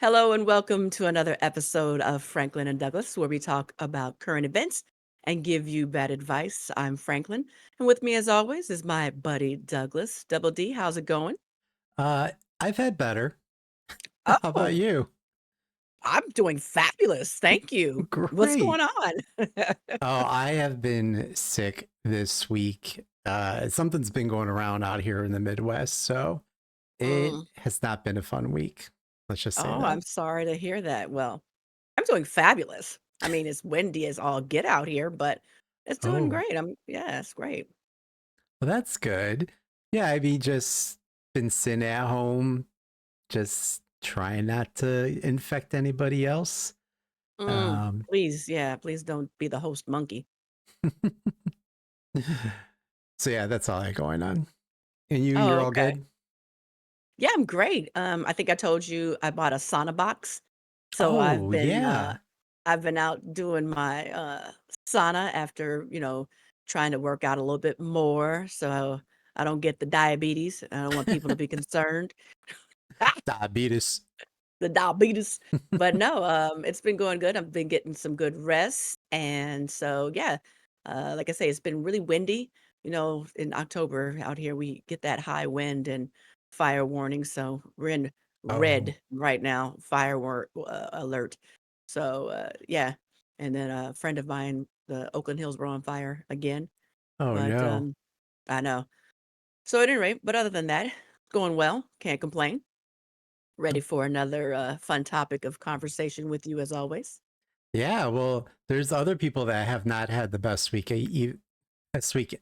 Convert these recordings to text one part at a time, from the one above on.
Hello and welcome to another episode of Franklin and Douglas, where we talk about current events and give you bad advice. I'm Franklin, and with me, as always, is my buddy Douglas. Double D, how's it going? Uh, I've had better. How about Oh, you? I'm doing fabulous. Thank you. What's Great. going on? Oh, I have been sick this week. Something's been going around out here in the Midwest, so it Mm. has not been a fun week. Let's just say Oh, that. I'm sorry to hear that. Well, I'm doing fabulous. I mean, it's windy as all get out here, but it's doing Oh, great. Yeah, it's great. well, that's good. Yeah, I mean, just been sitting at home, just trying not to infect anybody else. Um, Please, yeah, please don't be the host monkey. so yeah, that's all I got going on. And you're Oh, all okay. good? Yeah, I'm great. I think I told you I bought a sauna box. So Oh, yeah. I've been out doing my sauna after, trying to work out a little bit more so I don't get the diabetes. I don't want people to be concerned. Diabetes. The diabetes. But no, it's been going good. I've been getting some good rest. And so yeah, like I say, it's been really windy. In October out here we get that high wind and fire warning. So we're in Oh, red right now, alert. So yeah. And then a friend of mine, the Oakland Hills were on fire again. oh But no. I know. So at any rate, but other than that, going well. Can't complain. Ready for another fun topic of conversation with you as always. Yeah, well, there's other people that have not had the best week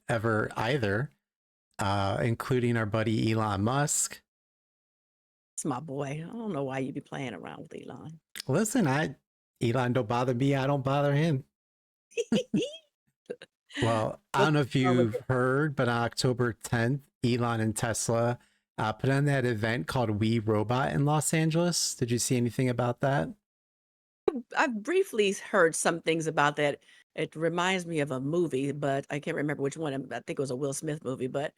ever either, including our buddy Elon Musk. It's my boy. I don't know why you be playing around with Elon. Listen, I Elon don't bother me, I don't bother him. Well, I What's don't know if wrong with you've it? heard, but on October 10th, Elon and Tesla put on that event called We Robot in Los Angeles. Did you see anything about that? I've briefly heard some things about that. It reminds me of a movie, but I can't remember which one. I think it was a Will Smith movie, but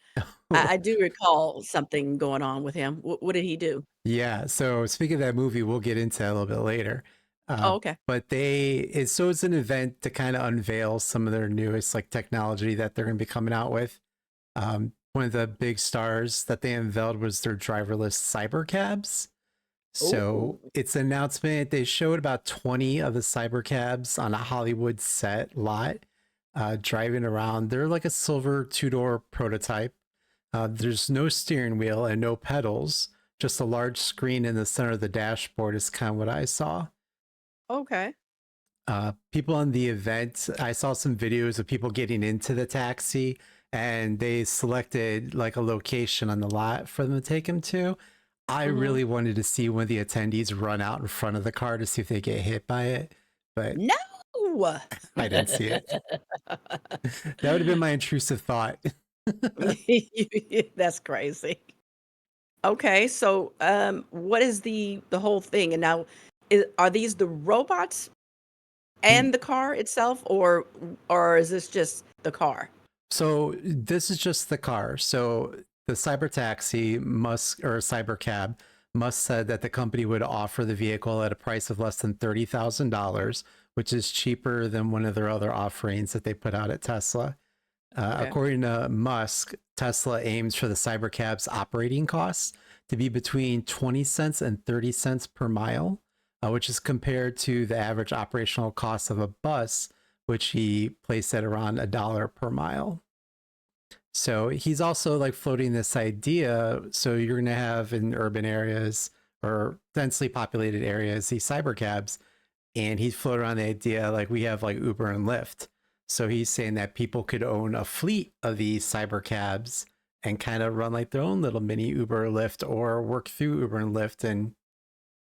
I do recall something going on with him. What did he do? Yeah. So speaking of that movie, we'll get into that a little bit later. Uh, Oh, okay. but it's an event to kind of unveil some of their newest like technology that they're going to be coming out with. One of the big stars that they unveiled was their driverless cyber cabs. Oh, So it's an announcement. They showed about 20 of the cyber cabs on a Hollywood set lot driving around. They're like a silver two-door prototype. There's no steering wheel and no pedals, just a large screen in the center of the dashboard is kind of what I saw. okay. People on the event, I saw some videos of people getting into the taxi and they selected like a location on the lot for them to take him to. I Hmm. really wanted to see one of the attendees run out in front of the car to see if they get hit by it, but No. I didn't see it. That would have been my intrusive thought. That's crazy. Okay, so what is the whole thing? And now, are these the robots and the car itself, or is this just the car? So this is just the car. So the cyber taxi Musk or cyber cab Musk said that the company would offer the vehicle at a price of less than $30,000, which is cheaper than one of their other offerings that they put out at Tesla. Okay. According to Musk, Tesla aims for the Cybercab's operating costs to be between 20 cents and 30 cents per mile, which is compared to the average operational cost of a bus, which he placed at around $1 per mile. So he's also like floating this idea. So you're going to have in urban areas or densely populated areas these cybercabs, and he's floated around the idea like we have like Uber and Lyft. So he's saying that people could own a fleet of these cyber cabs and kind of run like their own little mini Uber or Lyft or work through Uber and Lyft. And,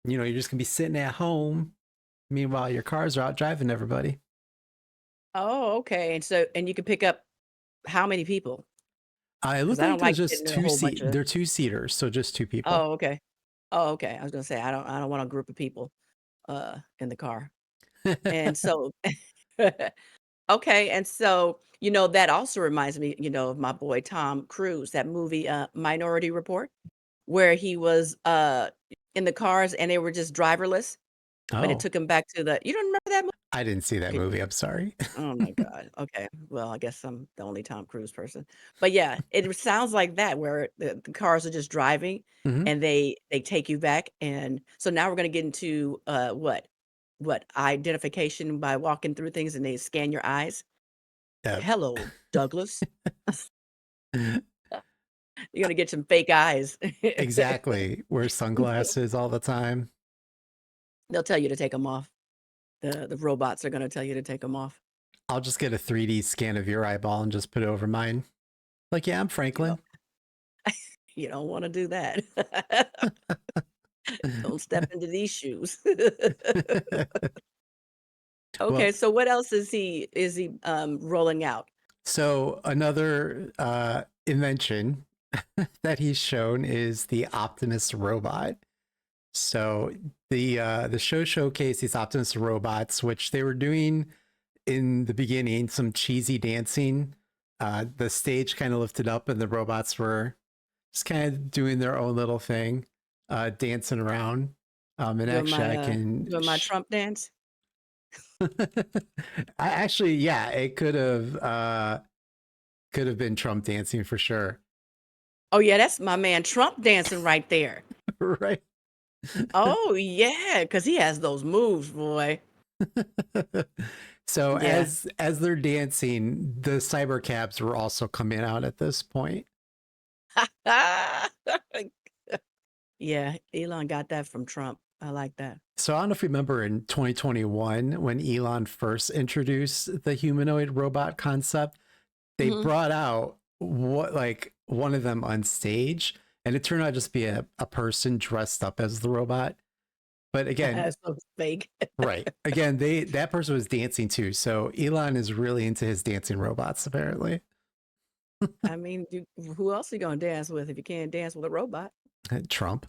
you're just going to be sitting at home. Meanwhile, your cars are out driving everybody. Oh, okay. And you can pick up how many people? It Because looked I like don't there's like just getting a whole bunch of. they're two seaters. So just two people. Oh, okay. Oh, okay. I was gonna say I don't want a group of people in the car. And so okay, and so that also reminds me, of my boy Tom Cruise, that movie Minority Report, where he was in the cars, and they were just driverless when it Oh, took them back to the you don't remember that I didn't see that movie? movie. I'm sorry. Oh my god, okay. Well, I guess I'm the only Tom Cruise person. But yeah, it sounds like that where the cars are just driving Hmm. and they take you back, and so now we're gonna get into, what, identification by walking through things and they scan your eyes? Yeah, "Hello, Douglas." You're gonna get some fake eyes. exactly. Wear sunglasses all the time. They'll tell you to take them off. The robots are gonna tell you to take them off. I'll just get a 3D scan of your eyeball and just put it over mine. Like, yeah, I'm You Franklin. don't you don't wanna do that. Don't step into these shoes. Okay, Well, so what else is he rolling out? so another invention that he's shown is the Optimus robot. So the show showcased these Optimus robots, which they were doing in the beginning, some cheesy dancing. The stage kind of lifted up, and the robots were just kind of doing their own little thing, dancing around. And Doing actually, my, I can. doing my Trump dance? I actually, yeah, it could have been Trump dancing for sure, Oh, yeah, that's my man Trump dancing right there. right? Oh, yeah, cause he has those moves, boy. So Yeah. as they're dancing, the cyber cabs were also coming out at this point. Yeah, Elon got that from Trump. I like that. So I don't know if you remember in 2021 when Elon first introduced the humanoid robot concept, they Mhm. brought out what like one of them on stage, and it turned out just be a person dressed up as the robot. But again, So fake. right. Again, they that person was dancing too. So Elon is really into his dancing robots, apparently. I mean, who else are you gonna dance with if you can't dance with a robot? Trump.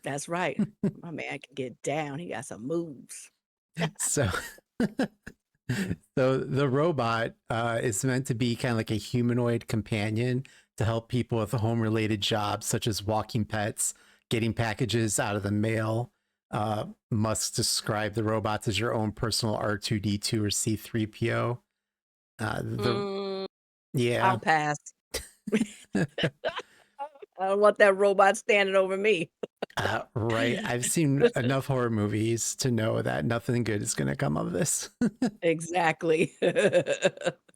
That's right. My man can get down. He got some moves. So so the robot is meant to be kind of like a humanoid companion to help people with home related jobs such as walking pets, getting packages out of the mail. Musk described the robots as your own personal R2D2 or C3PO. The Mm, yeah. I'll pass. I don't want that robot standing over me. Right. I've seen enough horror movies to know that nothing good is going to come of this. Exactly.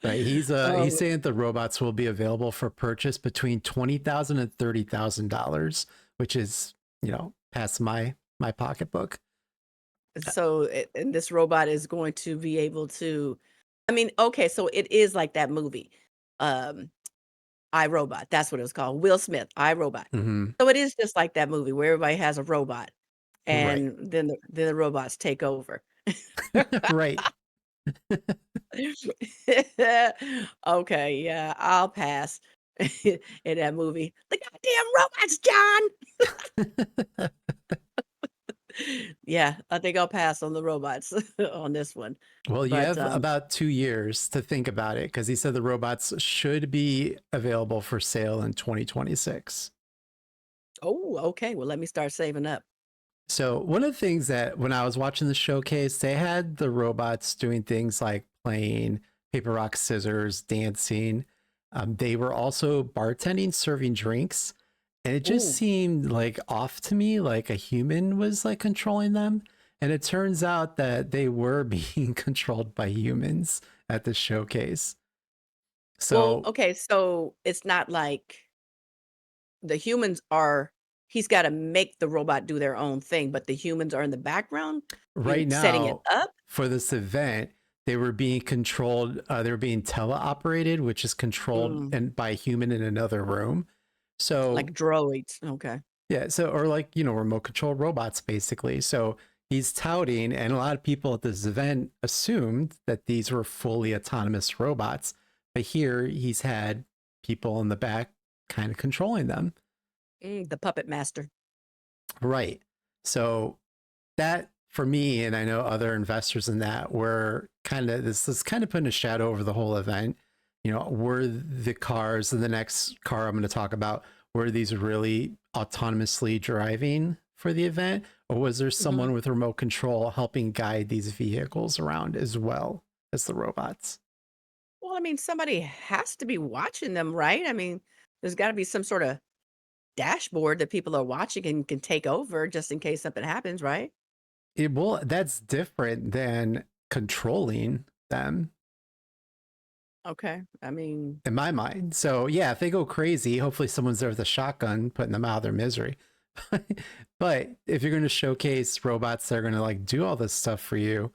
Right. He's Um, saying that the robots will be available for purchase between $20,000 and $30,000, which is, past my pocketbook. and this robot is going to be able to I mean, okay, so it is like that movie, um, I, Robot, that's what it was called, Will Smith, I, Robot. Hmm. So it is just like that movie where everybody has a robot, Right. and then the robots take over. Right. Okay, yeah, I'll pass in that movie. "The goddamn robots, John!" Yeah, I think I'll pass on the robots on this one. Well, you But, have about 2 years to think about it because he said the robots should be available for sale in 2026. oh, okay, well, let me start saving up. So one of the things that when I was watching the showcase, they had the robots doing things like playing paper, rock, scissors, dancing. They were also bartending, serving drinks, and it just Ooh, seemed like off to me, like a human was like controlling them. And it turns out that they were being controlled by humans at the showcase. well, So okay, so it's not like the humans are he's gotta make the robot do their own thing, but the humans are in the background, right setting it now up? for this event they were being controlled, they were being teleoperated, which is controlled Mm, and by a human in another room. like So droids, okay. yeah, so or like, remote controlled robots basically. So he's touting, and a lot of people at this event assumed that these were fully autonomous robots, but here he's had people in the back kind of controlling them. The puppet master. Right. So that for me, and I know other investors in that, were kind of this is kind of putting a shadow over the whole event. Were the cars, and the next car I'm going to talk about, were these really autonomously driving for the event, or was there Mhm. someone with remote control helping guide these vehicles around as well as the robots? Well, I mean, somebody has to be watching them, right? I mean, there's gotta be some sorta dashboard that people are watching and can take over just in case something happens, right? Well, that's different than controlling them Okay. I mean, in my mind. So yeah, if they go crazy, hopefully someone's there with a shotgun putting them out of their misery. But if you're going to showcase robots that are going to like do all this stuff for you,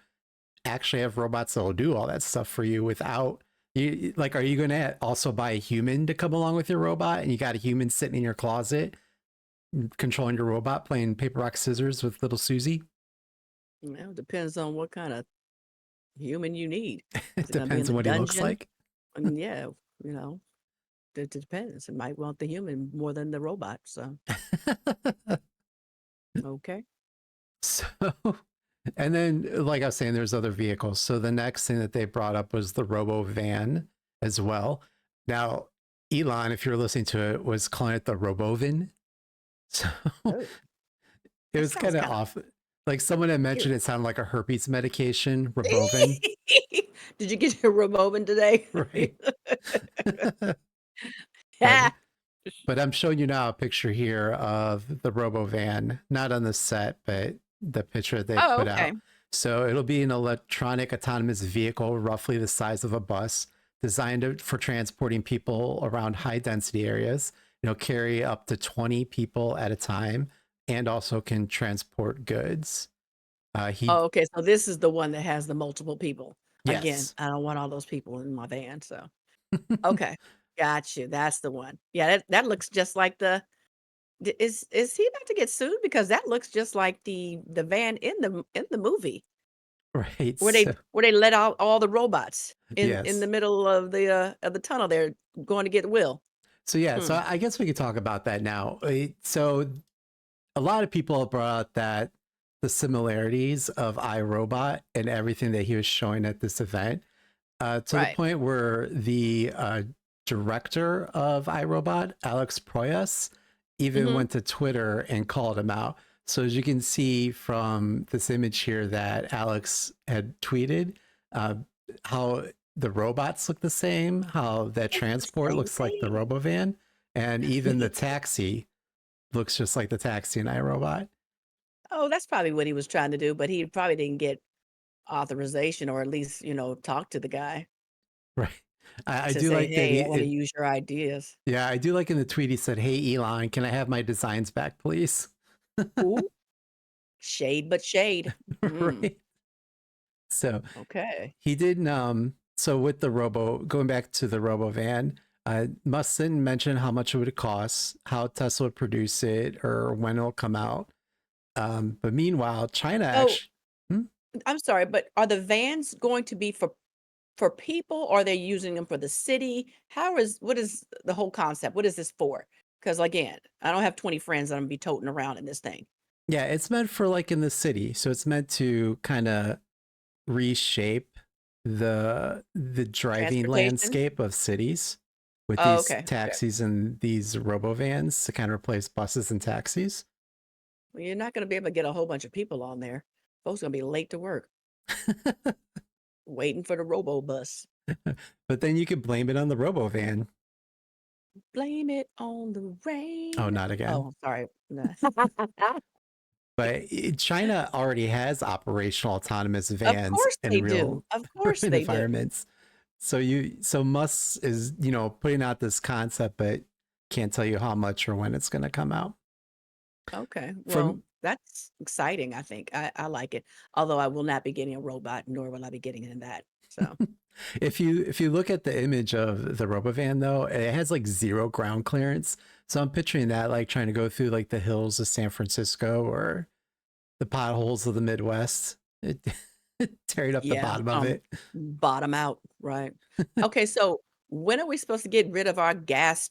actually have robots that will do all that stuff for you without you, like, are you going to also buy a human to come along with your robot, and you got a human sitting in your closet controlling your robot playing paper rock scissors with little Susie? well, depends on what kinda human you need. It Is it gonna be in depends the on what he looks dungeon? like. And yeah, you know, it depends. It might want the human more than the robot, so, okay. So, and then, like I was saying, there's other vehicles. So the next thing that they brought up was the robovan as well. Now, Elon, if you're listening to it, was calling it the robovan. So Oh, it that was sounds kind of kinda off. Like someone had cute. mentioned it sounded like a herpes medication, robovan, Did you get your remote today? right? but Yeah. but I'm showing you now a picture here of the robovan, not on the set, but the picture they Oh, put okay. out. So it'll be an electronic autonomous vehicle, roughly the size of a bus, for transporting people around high density areas. It'll carry up to 20 people at a time and also can transport goods. He, Oh, okay, so this is the one that has the multiple people. Again, yes. I don't want all those people in my van, so okay. Got you, that's the one. Yeah, that looks just like the D is he about to get sued? Because that looks just like the van in the movie Right. where they let out all the robots in the Yes. middle of the tunnel there going to get Will. So, yeah. So Hmm, I guess we could talk about that now. So a lot of people have brought out that the similarities of iRobot and everything that he was showing at this event, to the right. point where the director of iRobot, Alex Proyas, even Mhm. went to Twitter and called him out. So as you can see from this image here that Alex had tweeted, uh, how the robots look the same, how that It's the transport same looks like the thing. robovan, and even the taxi looks just like the taxi in iRobot. Oh, that's probably what he was trying to do, but he probably didn't get authorization or at least, talk to the guy Right. I to do say, like that "Hey, I wanna it, use your ideas." yeah, I do like in the tweet he said, "Hey Elon, can I have my designs back, please?" Ooh, shade but shade. Mm, Right. So okay. he didn't so with the going back to the robo van, Musk didn't mention how much it would cost, how Tesla would produce it, or when it'll come out. But meanwhile, China So, actually, hmm? I'm sorry, but are the vans going to be for people, or are they using them for the city? What is the whole concept? What is this for? Because again, I don't have 20 friends that I'm gonna be toting around in this thing. Yeah, it's meant for like in the city. So it's meant to kind of reshape the driving Transportation? landscape of cities with Oh, these okay, okay. taxis and these robovans to kind of replace buses and taxis. Well, you're not gonna be able to get a whole bunch of people on there. Folks gonna be late to work, waiting for the robo bus. But then you could blame it on the robovan. Blame it on the Oh, rain. not again. Oh, sorry. Nah. But China already has operational autonomous Of vans course in they real do. Of course urban they do. environments. So Musk is, putting out this concept, but can't tell you how much or when it's going to come out. Okay, well, From that's exciting, I think. I like it, although I will not be getting a robot, nor will I be getting in that, so if you look at the image of the robovan though, it has like zero ground clearance. So I'm picturing that like trying to go through like the hills of San Francisco or the potholes of the Midwest. It tearing up the yeah, bottom of it. bottom out, right. Okay, so when are we supposed to get rid of our gas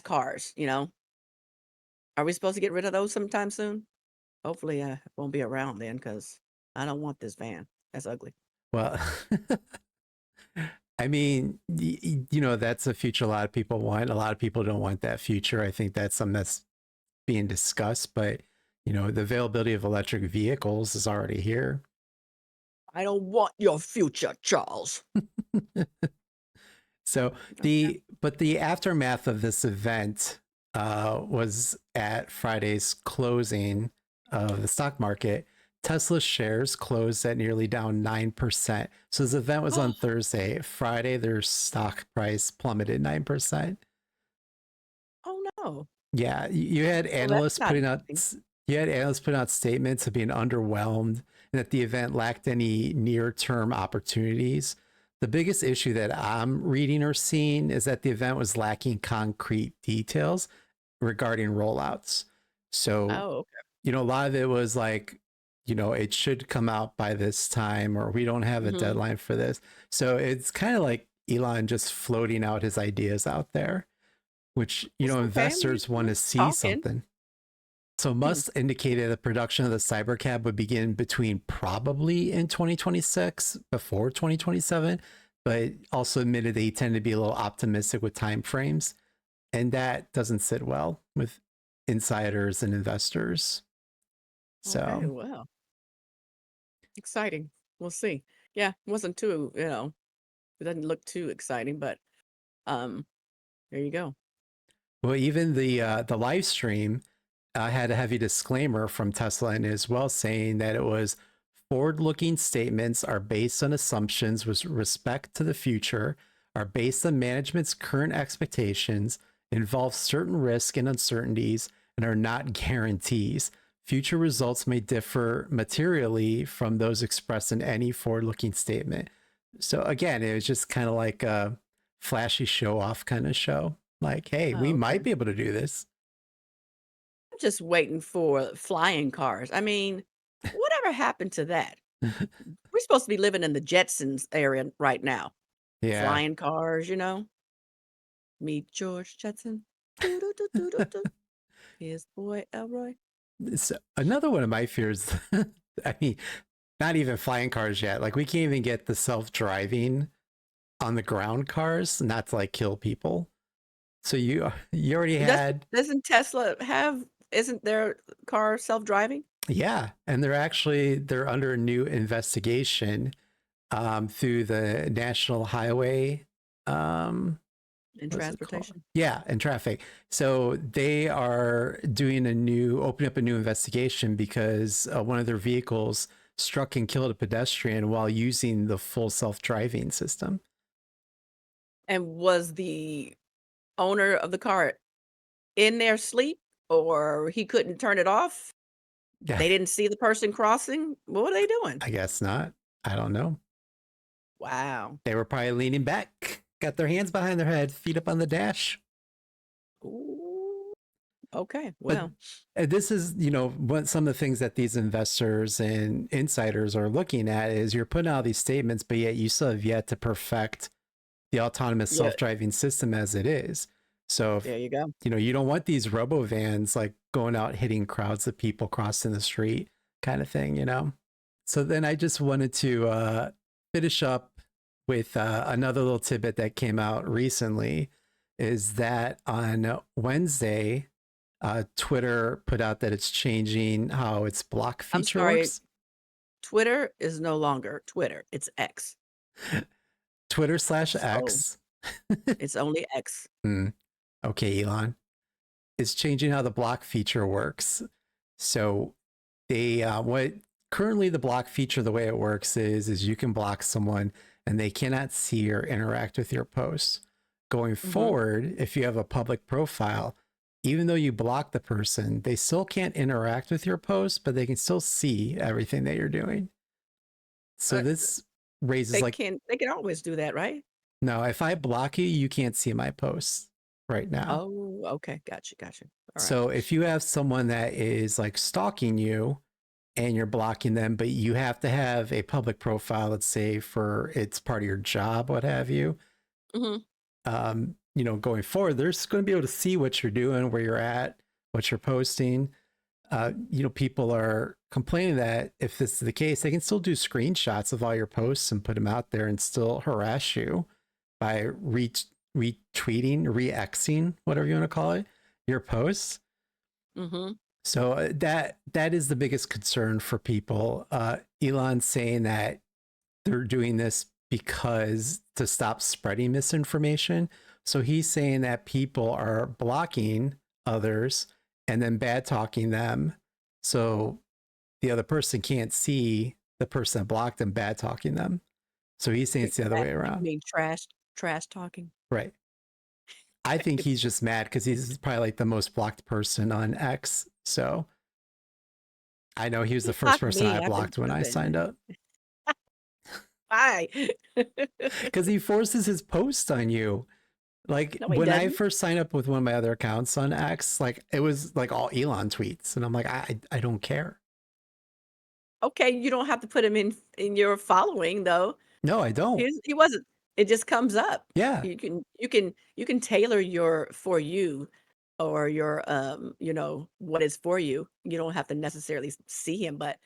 cars, you know? Are we supposed to get rid of those sometime soon? Hopefully, I won't be around then, because I don't want this van. That's ugly. Well, I mean, that's a future a lot of people want. A lot of people don't want that future. I think that's something that's being discussed, but the availability of electric vehicles is already here. I don't want your future, Charles. So Okay. the aftermath of this event was at Friday's closing of the stock market. Tesla shares closed at nearly down 9%. So this event was on Thursday. Friday, their stock price plummeted 9%. Oh, no. Yeah, you had Well, that's analysts not putting out interesting. statements of being underwhelmed and that the event lacked any near-term opportunities. The biggest issue that I'm reading or seeing is that the event was lacking concrete details regarding rollouts. So, Oh, okay. a lot of it was like, it should come out by this time, or we don't have a Mhm. deadline for this. So it's kind of like Elon just floating out his ideas out there, which It's okay. I mean, investors want to he's see talking. something. So Hmm. Musk indicated the production of the Cybercab would begin between probably in 2026 before 2027, but also admitted that he tended to be a little optimistic with timeframes, and that doesn't sit well with insiders and investors. Okay, So, well, exciting. We'll see. Yeah, it wasn't too, it doesn't look too exciting, but um, there you go. well, even the live stream had a heavy disclaimer from Tesla in it as well, saying that it was forward-looking statements are based on assumptions with respect to the future, are based on management's current expectations, involve certain risk and uncertainties, and are not guarantees. Future results may differ materially from those expressed in any forward-looking statement. So again, it was just kind of like a flashy show-off kind of show. Like, hey, we Oh, might okay. be able to do this. I'm just waiting for flying cars. I mean, whatever happened to that? We're supposed to be living in the Jetsons area right now. Yeah. Flying cars, Meet George Jetson. Doo doo doo doo doo doo. His boy Elroy. So another one of my fears, I mean, not even flying cars yet. Like we can't even get the self-driving on the ground cars, not to like kill people. So you already Doesn't had, doesn't Tesla have isn't their car self-driving yeah, and they're under a new investigation through the National Highway in what's it called? transportation? Yeah, and traffic. So they are opening up a new investigation because one of their vehicles struck and killed a pedestrian while using the full self-driving system. And was the owner of the car in their sleep, or he couldn't turn it off? Yeah, They didn't see the person crossing? What were they doing? I guess not. I don't know. Wow. They were probably leaning back, got their hands behind their head, feet up on the dash. Ooh, okay, But well, this is, what some of the things that these investors and insiders are looking at is you're putting out these statements, but yet you still have yet to perfect the autonomous yeah, self-driving system as it is. So if, there you go. you don't want these robo vans like going out hitting crowds of people crossing the street kind of thing. So then I just wanted to finish up with another little tidbit that came out recently is that on Wednesday, Twitter put out that it's changing how its block I'm feature sorry, works. Twitter is no longer Twitter, it's X. So, Twitter/X. it's only X. Mm, okay, Elon. Is changing how the block feature works. So they what currently the block feature the way it works is you can block someone and they cannot see or interact with your posts. Going Mhm. forward, if you have a public profile, even though you block the person, they still can't interact with your post, but they can still see everything that you're doing. So Uh, this raises like, they can always do that, right? no, if I block you, you can't see my posts right now. Oh, okay, gotcha. Alright. So if you have someone that is like stalking you and you're blocking them, but you have to have a public profile, let's say for it's part of your job, what have you, Mhm. going forward, they're just going to be able to see what you're doing, where you're at, what you're posting. People are complaining that if this is the case, they can still do screenshots of all your posts and put them out there and still harass you by retweeting, re-Xing, whatever you want to call it, your posts. Mm-hmm. So that is the biggest concern for people. Elon's saying that they're doing this because to stop spreading misinformation. So he's saying that people are blocking others and then bad talking them. So the other person can't see the person that blocked them bad talking them. So he's saying it's the other way You around. mean trash talking? Right. I think he's just mad because he's probably like the most blocked person on X. So I know he was the He first blocked person I me. I've been blocked when I signed proven. up Why? because he forces his post on you. Like No, he when I doesn't. first signed up with one of my other accounts on X, like it was like all Elon tweets, and I'm like, I don't care. Okay, you don't have to put him in your following though. No, I don't. He wasn't. It just comes up. Yeah, You can tailor your for you or your what is for you. You don't have to necessarily see him, but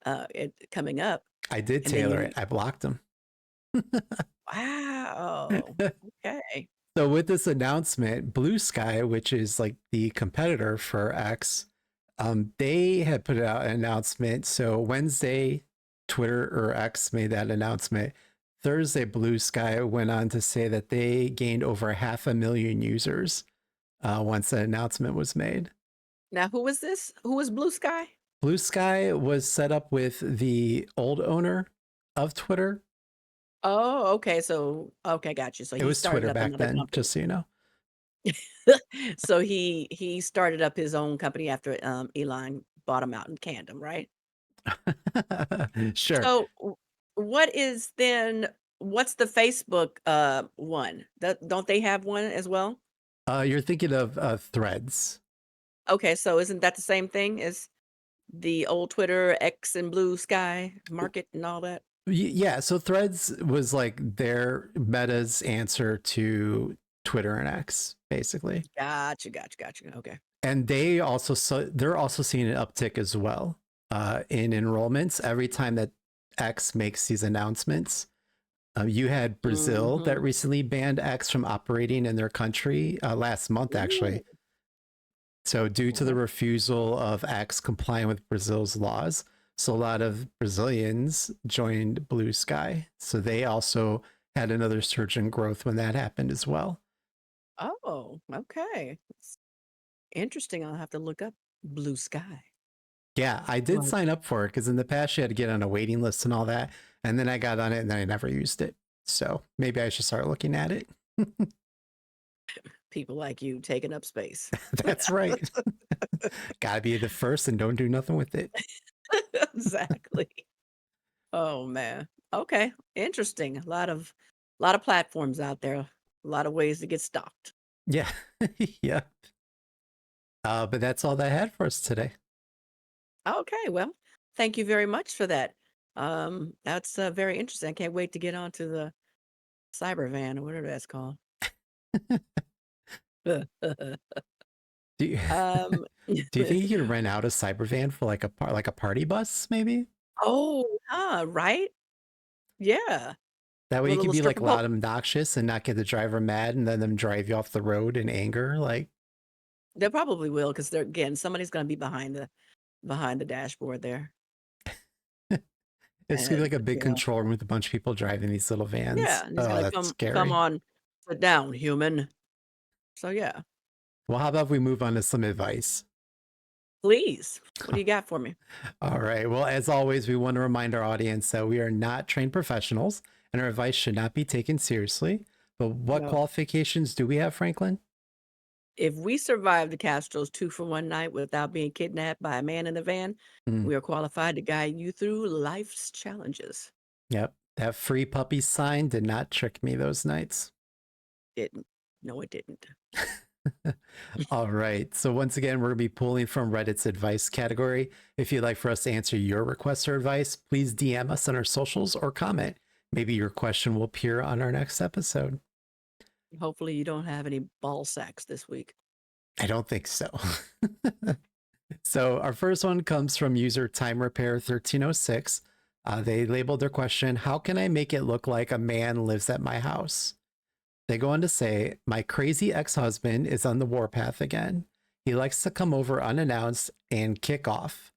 it coming up, I did and then tailor you. it. I blocked him. Wow. Okay. So with this announcement, Bluesky, which is like the competitor for X, they had put out an announcement. So Wednesday, Twitter or X made that announcement. Thursday, Bluesky went on to say that they gained over 500,000 users once the announcement was made. Now, who was this? Who was Blue Sky? Bluesky was set up with the old owner of Twitter. Oh, okay. So, okay, got you. So It he was started Twitter up back another then, company. just so you know. So he started up his own company after Elon bought him out and canned him, right? Sure. So what is then what's the Facebook one? Don't they have one as well? You're thinking of Threads. Okay, so isn't that the same thing as the old Twitter, X and Blue Sky Market and all that? Yeah, so Threads was like their Meta's answer to Twitter and X, basically. Gotcha. Okay. And they're also seeing an uptick as well in enrollments every time that X makes these announcements. You had Brazil that Mhm. recently banned X from operating in their country last month, Ooh, actually. So, due to the what? refusal of X complying with Brazil's laws, so a lot of Brazilians joined Blue Sky. So, they also had another surge in growth when that happened as well. Oh, okay. It's interesting. I'll have to look up Blue Sky. Yeah, I did Like sign up for it because in the past you had to get on a waiting list and all that. And then I got on it and then I never used it. So, maybe I should start looking at it. people like you taking up space. That's right. Gotta be the first and don't do nothing with it. Exactly. Oh man. Okay. Interesting. A lot of platforms out there. A lot of ways to get stalked. Yeah. Yeah. But that's all that I had for us today. Okay. Well, thank you very much for that. That's very interesting. I can't wait to get onto the cyber van or whatever that's called. Do you, um do you think you could rent out a cyber van for like like a party bus, maybe? Oh, right? Yeah. That way you With a could little be like stripper pole. loud and obnoxious and not get the driver mad and then them drive you off the road in anger. Like They probably will because they're again, somebody's gonna be behind the dashboard there. it's gonna be like And, a big control room with a bunch of people driving these little vans. yeah, and he's Oh, gonna that's come scary. on, "Sit down, human." So, yeah, Well, how about if we move on to some advice? please. What do you got for me? All right. Well, as always, we want to remind our audience that we are not trained professionals and our advice should not be taken seriously. But what No. qualifications do we have, Franklin? If we survive the Castros 2 for 1 night without being kidnapped by a man in a van, Mm, we are qualified to guide you through life's challenges. yep. That free puppy sign did not trick me those nights. Didn't. No, it didn't. All right. So once again, we're going to be pulling from Reddit's advice category. If you'd like for us to answer your request or advice, please DM us on our socials or comment. Maybe your question will appear on our next episode. Hopefully, you don't have any ball sacks this week. I don't think so. So our first one comes from user Time Repair 1306. They labeled their question, "How can I make it look like a man lives at my house?" They go on to say, "My crazy ex husband is on the warpath again. He likes to come over unannounced and kick off.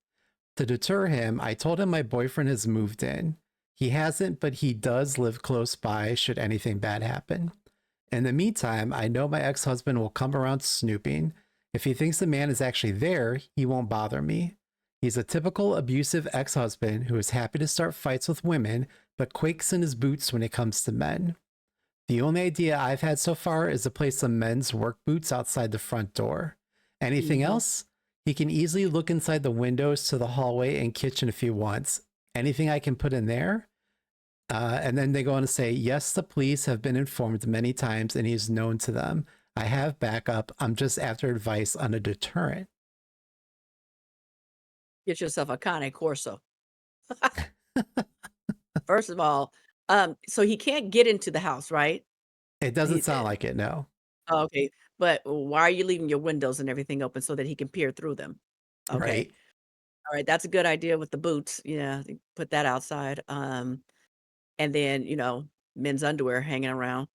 To deter him, I told him my boyfriend has moved in. He hasn't, but he does live close by should anything bad happen. In the meantime, I know my ex husband will come around snooping. If he thinks the man is actually there, he won't bother me. He's a typical abusive ex husband who is happy to start fights with women, but quakes in his boots when it comes to men. The only idea I've had so far is to place some men's work boots outside the front door. Anything Mhm. else? He can easily look inside the windows to the hallway and kitchen if he wants. Anything I can put in there? And then they go on to say, yes, the police have been informed many times and he's known to them. I have backup. I'm just after advice on a deterrent. Get yourself a Cane Corso. First of all, so he can't get into the house, right? It doesn't He sound like it, no. Oh, okay, but why are you leaving your windows and everything open so that he can peer through them? Okay, Right? alright, that's a good idea with the boots, yeah, you put that outside, and then, men's underwear hanging around,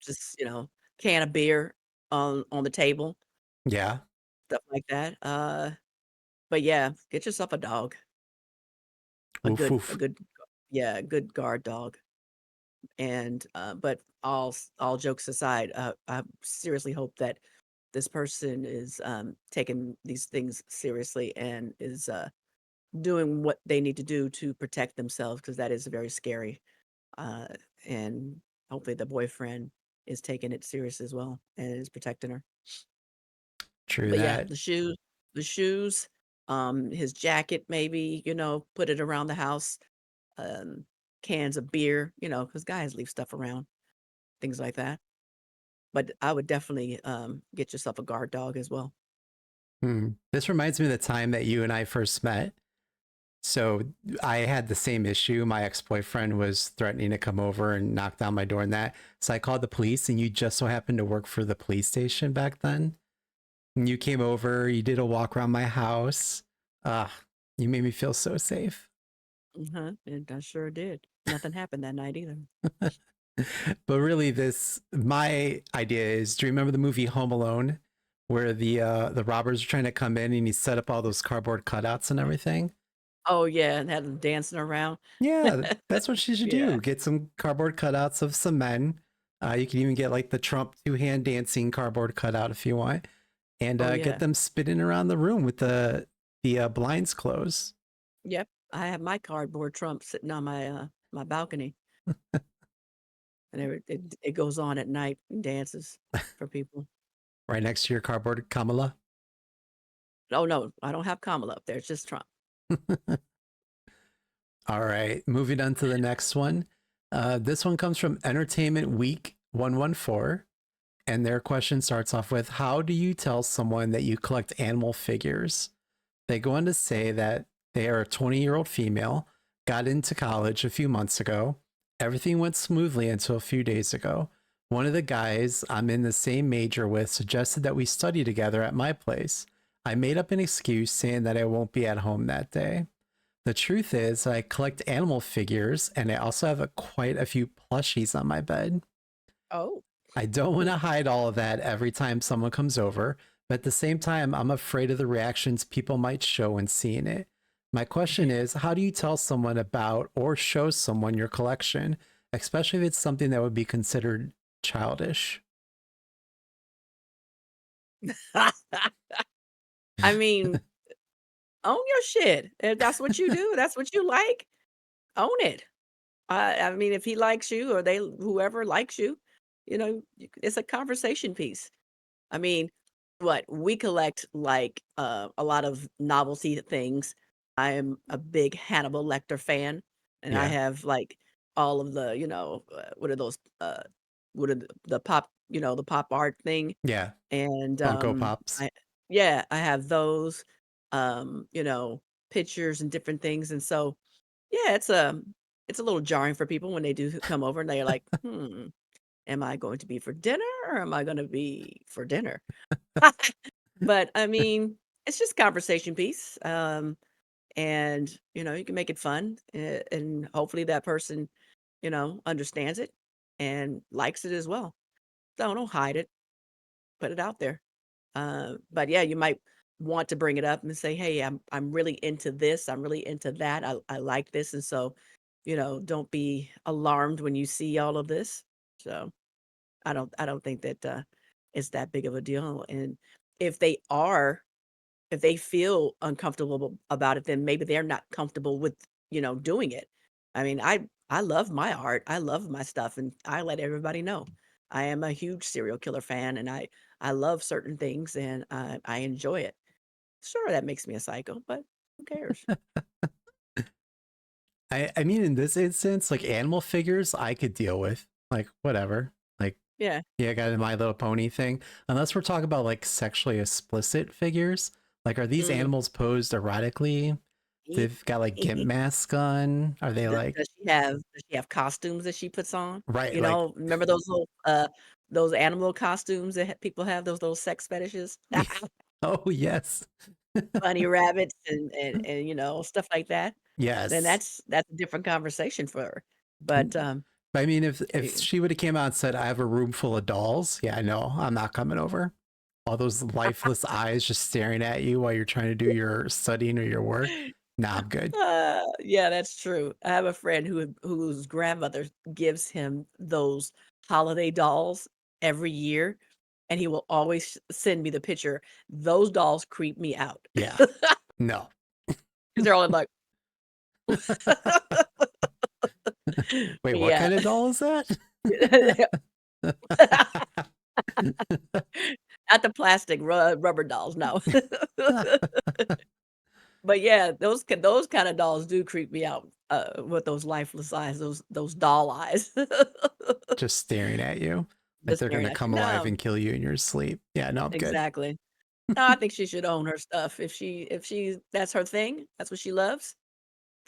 just, can of beer on the table, Yeah. stuff like that, but yeah, get yourself a dog, Oof, a oof. good yeah, a good guard dog, and, but all jokes aside, I seriously hope that this person is, taking these things seriously and is, doing what they need to do to protect themselves because that is very scary, uh, and hopefully the boyfriend is taking it serious as well and is protecting her. True But yeah, that. the shoes, his jacket maybe, put it around the house, um, cans of beer, because guys leave stuff around, things like that. But I would definitely, get yourself a guard dog as well. Hmm. This reminds me of the time that you and I first met. So I had the same issue. My ex boyfriend was threatening to come over and knock down my door and that. So I called the police, and you just so happened to work for the police station back then. And you came over, you did a walk around my house. Ah, you made me feel so safe. Mhm, and I sure did. Nothing happened that night either. But really, my idea is, do you remember the movie Home Alone, where the robbers are trying to come in and he set up all those cardboard cutouts and everything? Oh, yeah, and had them dancing around. Yeah, that's what she should Yeah. do. Get some cardboard cutouts of some men. You can even get like the Trump two-hand dancing cardboard cutout if you want, and Oh, get yeah. them spinning around the room with the blinds closed. Yep. I have my cardboard trump sitting on my balcony, and it goes on at night and dances for people. Right next to your cardboard Kamala. Oh, no, I don't have Kamala up there, it's just Trump. All right, moving on to the next one. This one comes from Entertainment Week 114. And their question starts off with, how do you tell someone that you collect animal figures? They go on to say that they are a 20-year-old female, got into college a few months ago. Everything went smoothly until a few days ago. One of the guys I'm in the same major with suggested that we study together at my place. I made up an excuse saying that I won't be at home that day. The truth is, I collect animal figures and I also have quite a few plushies on my bed. Oh. I don't want to hide all of that every time someone comes over, but at the same time, I'm afraid of the reactions people might show when seeing it. My question is, how do you tell someone about or show someone your collection, especially if it's something that would be considered childish? I mean, own your shit. If that's what you do, that's what you like, own it. I mean, if he likes you or whoever likes you, it's a conversation piece. I mean, we collect, like, a lot of novelty things. I am a big Hannibal Lecter fan, and I Yeah. have, like, all of the, what are those, what are the pop the pop art thing, Yeah. and, Funko Pops. I yeah, I have those, pictures and different things, and so, yeah, it's a little jarring for people when they do come over and they're like, "Hmm, am I going to be for dinner or am I gonna be for dinner?" But, I mean, it's just conversation piece, and, you can make it fun, and hopefully that person, understands it and likes it as well. So don't hide it, put it out there. But yeah, you might want to bring it up and say, "Hey, I'm really into this. I'm really into that. I like this." And so, don't be alarmed when you see all of this. So I don't think that it's that big of a deal. And if they are, if they feel uncomfortable about it, then maybe they're not comfortable with, doing it. I mean, I love my art. I love my stuff, and I let everybody know. I am a huge serial killer fan, and I love certain things, and I enjoy it. Sure, that makes me a psycho, but who cares? I mean, in this instance, like animal figures, I could deal with. Like, whatever. Like, Yeah. yeah, I got a My Little Pony thing. Unless we're talking about like sexually explicit figures. Like, are these Mm. animals posed erotically? They've got like gimp masks on. Are they like Does she have costumes that she puts on? right? Like, Remember those little, those animal costumes that people have, those little sex fetishes? oh yes, Bunny rabbits and, stuff like that. Then yes. that's a different conversation for her. But, Mm. I mean, if eh she would have came out and said, "I have a room full of dolls," yeah, no, I'm not coming over. All those lifeless eyes just staring at you while you're trying to do your studying or your work. Nah, I'm good. yeah, that's true. I have a friend whose grandmother gives him those holiday dolls every year, and he will always send me the picture. Those dolls creep me out Yeah, because 'cause no. they're all like Wait, what yeah. kind of doll is that? Not the plastic rubber dolls, no. But yeah, those kinda dolls do creep me out, with those lifeless eyes, those doll eyes. Just staring at you like Just they're staring gonna at you. come alive No, and kill you in your sleep. Yeah, no, I'm good. exactly. No, I think she should own her stuff. If she that's her thing, that's what she loves,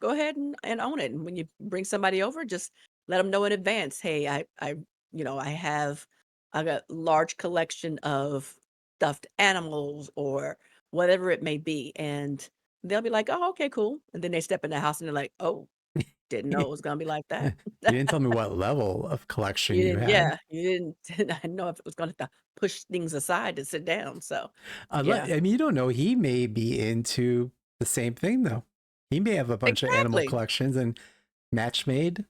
go ahead and own it, and when you bring somebody over, just let them know in advance, "Hey, I have I got large collection of stuffed animals," or whatever it may be, and they'll be like, "Oh, okay, cool," and then they step in the house and they're like, "Oh, didn't know it was gonna be like You that." didn't tell me what level of collection You you didn't had. yeah, you didn't I didn't know if it was gonna have to push things aside to sit down, so, yeah. I mean, you don't know. He may be into the same thing though. He may have a bunch of animal Exactly. collections and match made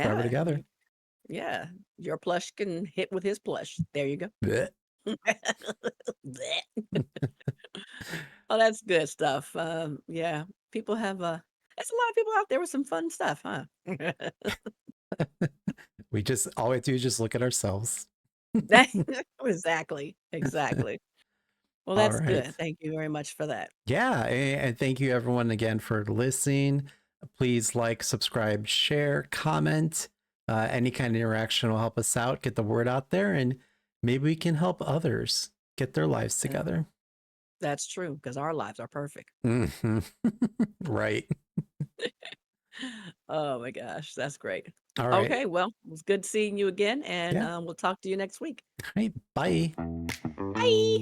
forever Yeah, together. yeah, your plush can hit with his plush. There you go. Blech. Bleh. Oh, that's good stuff. Yeah, people have, there's a lot of people out there with some fun stuff, huh? We just all we have to do is just look at ourselves. That exactly, exactly. Well, All that's right. good. Thank you very much for that. Yeah, and thank you everyone again for listening. Please like, subscribe, share, comment. Any kind of interaction will help us out, get the word out there, and maybe we can help others get their lives Yeah, together. that's true because our lives are perfect. Mhm. Right. Oh my gosh, that's great. All right. Okay, well, it was good seeing you again, and Yeah. we'll talk to you next week. All right. Bye. Bye.